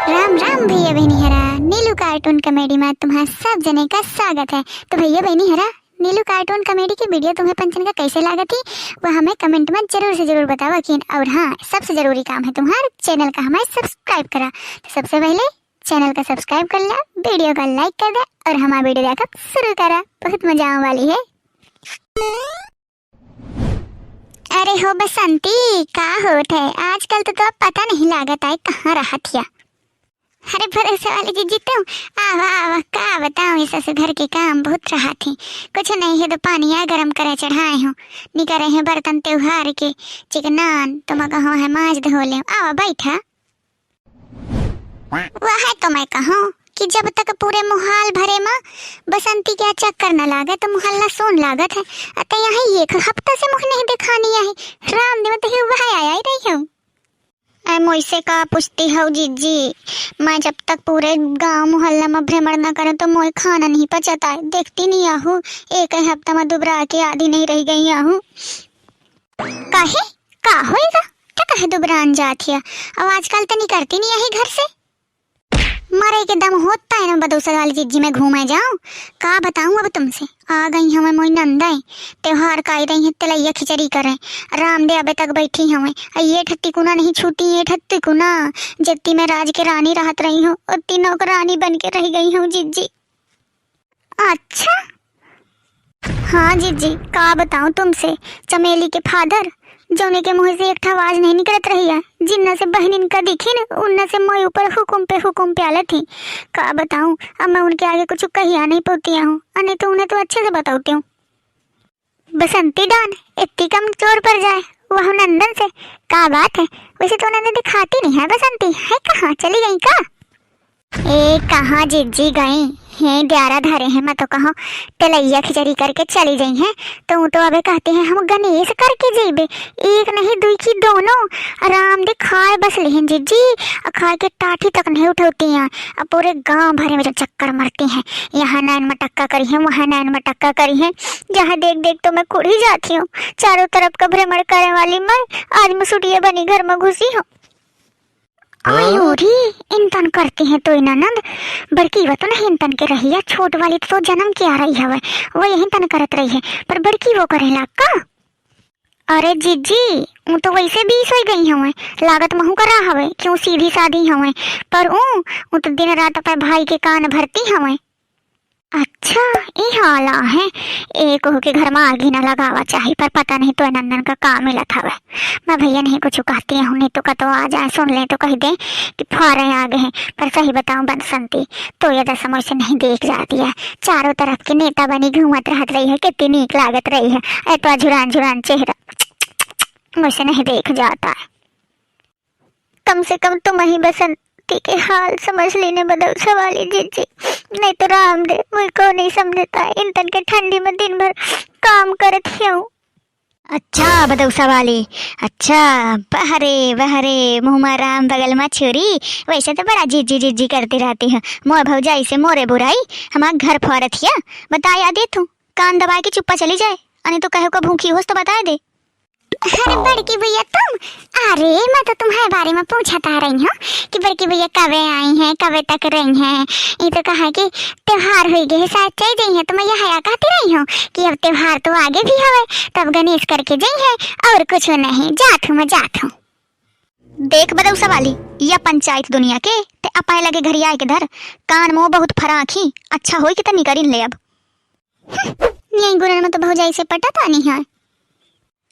राम राम भैया बहनी हरा नीलू कार्टून कॉमेडी में तुम्हारा सब जने का स्वागत है। तो भैया बहनी हरा नीलू कार्टून कॉमेडी की वीडियो तुम्हें पंचन का कैसे लगा थी वह हमें कमेंट में जरूर से जरूर बताओ कि और हाँ सबसे जरूरी काम है तुम्हारे चैनल का हमें सब्सक्राइब करा। तो सबसे पहले चैनल का सब्सक्राइब कर लिया, वीडियो का लाइक कर दे और हमारा वीडियो देखकर शुरू करा, बहुत मजा आने वाली है। अरे हो बसंती का होत है आजकल तो पता नहीं लागत है कहाँ रहा थिया। अरे भरोसे वाले जी तुम आवा आवा का बताऊं इस से घर के काम बहुत रहा थी, कुछ नहीं है तो पानी आ गरम करे चढ़ाए हूँ, निकले हैं बर्तन त्योहार के चिकनान तुम कहो है माज धो ले आवा बैठा। वह तो मैं कहूँ कि जब तक पूरे मुहाल भरे माँ बसंती क्या चक्कर न लागत तो मुहल्ला सोन लागत है। अतः यहाँ एक हफ्ता से मुख नहीं दिखानी है राम देव तो वह आया ही रही हूँ। मुझसे का पूछती हो जीजी, मैं जब तक पूरे गांव मोहल्ला में भ्रमण न करूं तो मोए खाना नहीं पचता है, देखती नहीं आहू एक हफ्ता में दुबरा के आधी नहीं रह गई आहू। काहे का होएगा क्या कहे दुबरान जाती है, अब आजकल तो नहीं करती नहीं यही घर से मरे के दम होता है ना बदौसर वाली जीजी में घूमे जाऊं का बताऊं। अब तुमसे आ गई हमें मोई नंदाई त्योहार का आई रही है तलैया खिचड़ी करे राम दे अबे तक बैठी हमें ये ठत्ती कुना नहीं छूटी ये ठत्ती कुना जत्ती में राज के रानी रहत रही हूँ और तीनों को रानी बन के रह गई हूँ जीजी। अच्छा हाँ जीजी का बताऊं तुमसे, चमेली के फादर जोने के मुँह से एक आवाज नहीं निकलत रही है, जिन्ना से बहन का दिखी न उन्ना से मैं ऊपर हुकुम पे आलत थी। का बताऊं अब मैं उनके आगे कुछ कहिया नहीं पाती हूँ, नहीं तो उन्हें तो अच्छे से बताती हूँ। बसंती डॉन इतनी कम जोर पर जाए वह नंदन से का बात है, वैसे तो उन्होंने दिखाती नहीं है बसंती है कहाँ चली गई का। ए कहाँ जीजी गई हैं द्यारा धरे हैं मैं तो कहो तलैया खिचड़ी करके चली गई हैं तो अबे कहते हैं हम गणेश करके जेबे एक नहीं दुई की दोनों आराम दे खाए बस लें जीजी खाए के टाठी तक नहीं उठौती हैं। अब पूरे गांव भरे में जो चक्कर मरती हैं, यहाँ नैन मटक्का करी है वहाँ नैन मटक्का करी है, जहाँ देख देख तो मैं कुड़ ही जाती हूँ। चारों तरफ का भ्रमण करने वाली मैं आज मुसुटिया बनी घर में घुसी हूँ। आयोरी इंतन करती हैं तो ननद बड़की वो तो नहीं इंतन के रही है, छोट वाली तो जन्म के आ रही है वो यही तन करत रही है पर बड़की वो करेला का। अरे जीजी वो तो वैसे 20 हो गई हूँ लागत महू करा हवे क्यों सीधी सादी हवे पर वो तो दिन रात अपने भाई के कान भरती हवे। अच्छा ये हाला है एक के घर में आगे न लगावा चाहिए पर पता नहीं तो नंदन का काम मिला था वह मैं भैया नहीं कुछ कहती हूँ नहीं तो का तो आ जाए सुन ले तो कह दे कि फारे आगे हैं। पर सही बताऊं बसंती तो ये दसम से नहीं देख जाती है, चारों तरफ की नेता बनी घूमत रहत रही है कितनी नीक लागत रही है, एतवा झुरान झुरान चेहरा मुझसे नहीं देख जाता है। कम से कम तुम ही बसंत के हाल समझ लेने बदल सवाली जीजी, नहीं तो राम दे मुझको नहीं समझता है इंतन के ठंडी में दिन भर काम करत हूँ। अच्छा बदौसा वाली अच्छा बहरे बहरे मुँह में राम बगल में छुरी, वैसे तो बड़ा जीजी जीजी करती रहती है मोर भौजाई से मोरे बुराई हमारा घर फौरत हिया बता या दे तू कान दबा के चुप्पा चली जाए अने तो कहे को भूखी होस तो बता दे। अरे बड़की भैया तुम, अरे मैं तो तुम्हारे बारे में पूछता रही हूँ कि बड़की भैया कब आई हैं कब तक रही हैं, ये तो कहा कि त्योहार हो गए शायद चल गई हैं तो मैं यहाँ कहती रही हूँ कि अब त्योहार तो आगे भी हवे तब गणेश करके गई है और कुछ नहीं जात हूँ मैं जात हूँ। देख बदौसा वाली या पंचायत दुनिया के ते अपाए लगे घर आए के धर कान मुँह बहुत फराखी अच्छा हो कि तनी करीन ले अब यही गुरन में तो भौजाई से पटा नहीं है।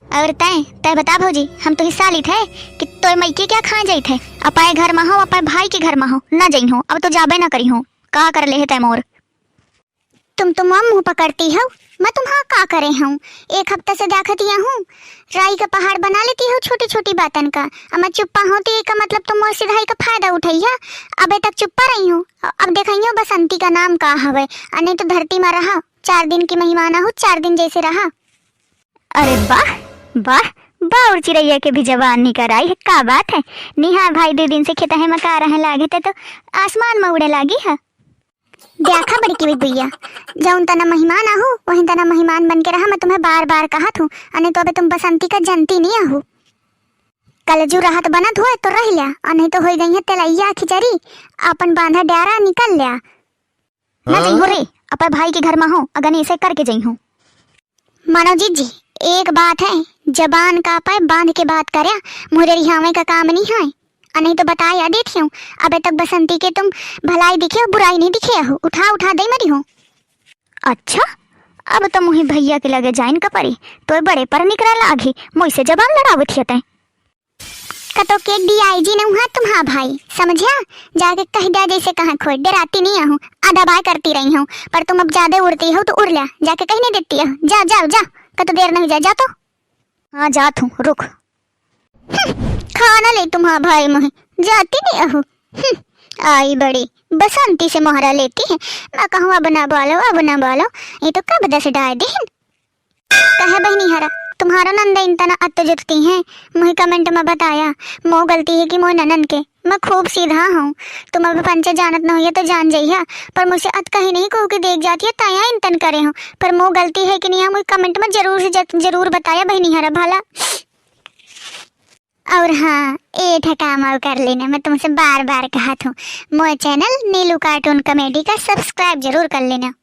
और तय तय बता भौजी हम तो हिस्सा ली थे कि तो मैके क्या खा जाई थे अपाए घर में हो अपाए भाई के घर में हो न जाई हो अब तो जाबे ना करी हो का कर ले तय मोर। तुम तो मुंह पकड़ती हो मैं तुम्हारा का करे हूँ, एक हफ्ता से देखती हूँ राई का पहाड़ बना लेती हो छोटी छोटी बातन का, अब मैं चुप्पा होती का मतलब तुम मोर सिधाई का फायदा उठाई है अबे तक चुप्पा रही हूँ। अब देखियो बसंती का नाम का हवे नहीं तो धरती में रहा 4 दिन की मेहमान हो 4 दिन जैसे रहा। अरे वाह वाह बाउर चिड़ैया के भी जवान निकर आई है का बात है, निहार भाई 2 दिन से खेता है मका रहे लागे थे तो आसमान में उड़े लागी है। देखा बड़की भैया जौन तना मेहमान आहू वही तना मेहमान बन के रहा, मैं तुम्हें बार बार कहा थू अने तो अबे तुम बसंती का जनती नहीं आहू। कलजू रहत बनत हुए तो रह लिया, और नहीं तो हो गई है तेलैया खिचड़ी, अपन बांधा डारा निकल लिया। न जई हो रे, अपन भाई के घर में हो, अगर ऐसे करके जई हो। मनोजीत जी, एक बात है, जबान का पाए बांध के बात करे, मुझे रिहावे का काम नहीं है। नहीं तो बताया देती हूँ, अबे तक बसंती के तुम भलाई दिखे हो, बुराई नहीं दिखे हो, उठा उठा दे मरी हो। अच्छा, अब तो मुही भैया के लगे जाइन का पड़ी, तो बड़े पर निकला लागी, मुझसे जबान लड़ावत हियते। कतो के डीआईजी ने हुआ तुम्हारा भाई, समझा? जाके कह दिया जैसे कहाँ खोई, डराती नहीं हूँ, आधा बाय करती रही हूँ, पर तुम अब ज्यादा उड़ती हो तो उड़ लिया, जाके कहीं नहीं देती हो। जा जाओ जा, कतो देर नहीं जा तो। हाँ जात हूँ, रुक। खाना ले तुम्हारा भाई मुहे, जाती नहीं हूँ। आई बड़ी बसंती से मोहरा लेती है, मैं कहूँ अब ना बोलो, ये तो कब दस डाय दिन। कहे बहनी हरा, तुम्हारा नंदा इंतना अत्तजुटती हैं, मुझे कमेंट में बताया, मो गलती है कि मोह ननन के, मैं खूब सीधा हूँ। तुम अब पंचे जानत न हो तो जान जाइया, पर मुझसे अत कहीं नहीं कहू कि देख जाती है ताया इंतन करे हो, पर मो गलती है कि नहीं, मुझे कमेंट में जरूर बताया बहनी हरा भला। और हाँ, एक काम और कर लेना, मैं तुमसे बार बार कहा था, मोए चैनल नीलू कार्टून कॉमेडी का सब्सक्राइब जरूर कर लेना।